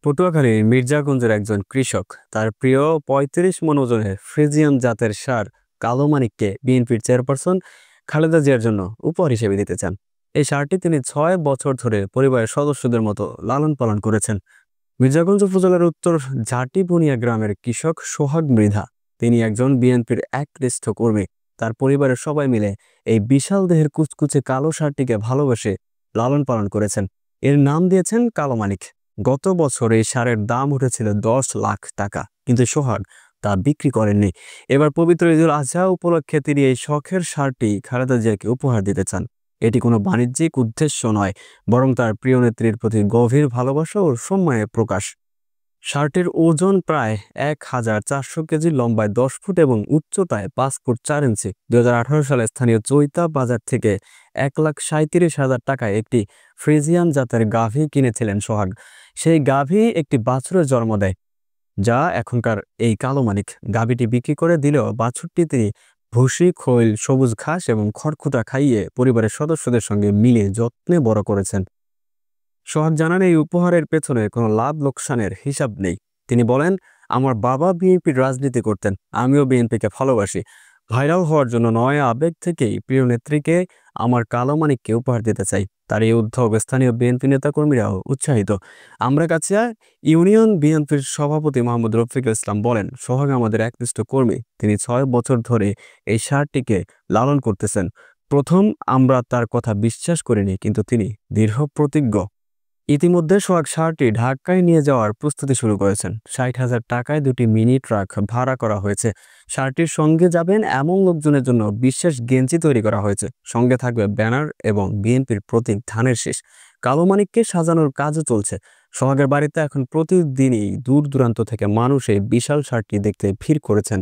পটুয়াখালীর মির্জাগঞ্জের একজন কৃষক তার প্রিয় ৩৫ মন ওজনের ফ্রিজিয়ান জাতের ষাঁড় কালো মানিককে বিএনপির চেয়ারপারসন খালেদা জিয়ার জন্য উপহার হিসেবে দিতে চান। এই ষাঁড়টি তিনি ৬ বছর ধরে পরিবারের সদস্যদের মতো লালন পালন করেছেন। মির্জাগঞ্জ উপজেলার উত্তর ঝাটিবুনিয়া গ্রামের কৃষক সোহাগ মৃধা। তিনি একজন বিএনপির একনিষ্ঠ কর্মী। তার পরিবারের সবাই মিলে এই বিশাল দেহের কুচকুচে কালো ষাঁড়টিকে ভালোবেসে লালন পালন করেছেন। এর নাম দিয়েছেন কালো মানিক। গত বছর এই ষাঁড়ের দাম উঠেছিল ১০ লাখ টাকা, কিন্তু সোহাগ তা বিক্রি করেননি। এবার পবিত্র ঈদুল আজহা উপলক্ষে তিনি এই শখের ষাঁড়টি খালেদা জিয়াকে উপহার দিতে চান। এটি কোনো বাণিজ্যিক উদ্দেশ্য নয়, বরং তার প্রিয় নেত্রীর প্রতি গভীর ভালোবাসা ও সম্মানের প্রকাশ। ষাঁড়টির ওজন প্রায় ১,৪০০ কেজি, লম্বায় ১০ ফুট এবং উচ্চতায় ৫ ফুট ৪ ইঞ্চি। ২০১৮ সালে স্থানীয় চৈতা বাজার থেকে ১,৩৭,০০০ টাকায় একটি ফ্রিজিয়ান জাতের গাভী কিনেছিলেন সোহাগ। সেই গাভী একটি বাছুরের জন্ম দেয়, যা এখনকার এই কালো মানিক। গাভীটি বিক্রি করে দিলেও বাছুরটি তিনি ভুসি, খৈল, সবুজ ঘাস এবং খড়কুটা খাইয়ে পরিবারের সদস্যদের সঙ্গে মিলে যত্নে বড় করেছেন। সোহাগ জানান, এই উপহারের পেছনে কোনো লাভ লোকসানের হিসাব নেই। তিনি বলেন, আমার বাবা বিএনপির রাজনীতি করতেন, আমিও বিএনপিকে ভালোবাসি। ভাইরাল হওয়ার জন্য নয়, আবেগ থেকেই প্রিয় নেত্রীকে আমার কালো মানিককে উপহার দিতে চাই। তার এই উদ্যোগ স্থানীয় বিএনপি নেতাকর্মীরাও উৎসাহিত। আমরা কাছে ইউনিয়ন বিএনপির সভাপতি মোহাম্মদ রফিকুল ইসলাম বলেন, সোহাগ আমাদের একনিষ্ঠ কর্মী। তিনি ৬ বছর ধরে এই ষাঁড়টিকে লালন করতেছেন। প্রথম আমরা তার কথা বিশ্বাস করিনি, কিন্তু তিনি দৃঢ় প্রতিজ্ঞ। ইতিমধ্যে সোহাগ ষাঁড়টি ঢাকায় নিয়ে যাওয়ার প্রস্তুতি শুরু করেছেন। ৬০,০০০ টাকায় ২টি মিনি ট্রাক ভাড়া করা হয়েছে। ষাঁড়টির সঙ্গে যাবেন এমন লোকজনের জন্য বিশেষ গেঞ্জি তৈরি করা হয়েছে। সঙ্গে থাকবে ব্যানার এবং বিএনপির প্রতীক ধানের শীষ। কালো মানিককে সাজানোর কাজও চলছে। সোহাগের বাড়িতে এখন প্রতিদিনই দূর দূরান্ত থেকে মানুষ এই বিশাল ষাঁড়টি দেখতে ভিড় করেছেন।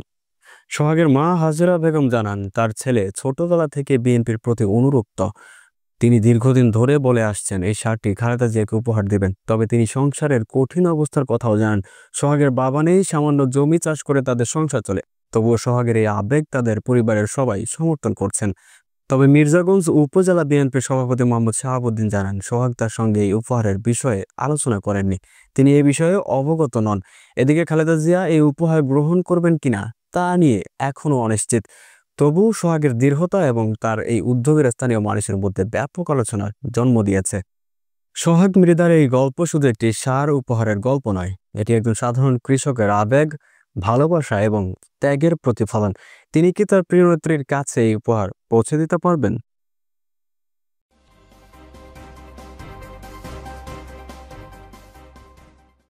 সোহাগের মা হাজেরা বেগম জানান, তার ছেলে ছোটবেলা থেকে বিএনপির প্রতি অনুরক্ত। তিনি দীর্ঘদিন ধরে বলে আসছেন এই ষাঁড়টি খালেদা জিয়াকে উপহার দেবেন। তবে তিনি সংসারের কঠিন অবস্থার কথাও জানান। সোহাগের বাবা নেই, সামান্য জমি চাষ করে তাদের সংসার চলে। তবুও সোহাগের এই আবেগ তাদের পরিবারের সবাই সমর্থন করছেন। তবে মির্জাগঞ্জ উপজেলা বিএনপির সভাপতি মোহাম্মদ শাহাবুদ্দিন জানান, সোহাগ তার সঙ্গে এই উপহারের বিষয়ে আলোচনা করেননি। তিনি এই বিষয়ে অবগত নন। এদিকে খালেদা জিয়া এই উপহার গ্রহণ করবেন কিনা তা নিয়ে এখনও অনিশ্চিত। তবু সোহাগের দৃঢ়তা এবং তার এই উদ্যোগের স্থানীয় মানুষের মধ্যে ব্যাপক আলোচনার জন্ম দিয়েছে। সোহাগ মৃধার এই গল্প শুধু একটি ষাঁড় উপহারের গল্প নয়, এটি একজন সাধারণ কৃষকের আবেগ, ভালোবাসা এবং ত্যাগের প্রতিফলন। তিনি কি তার প্রিয় নেত্রীর কাছে এই উপহার পৌঁছে দিতে পারবেন?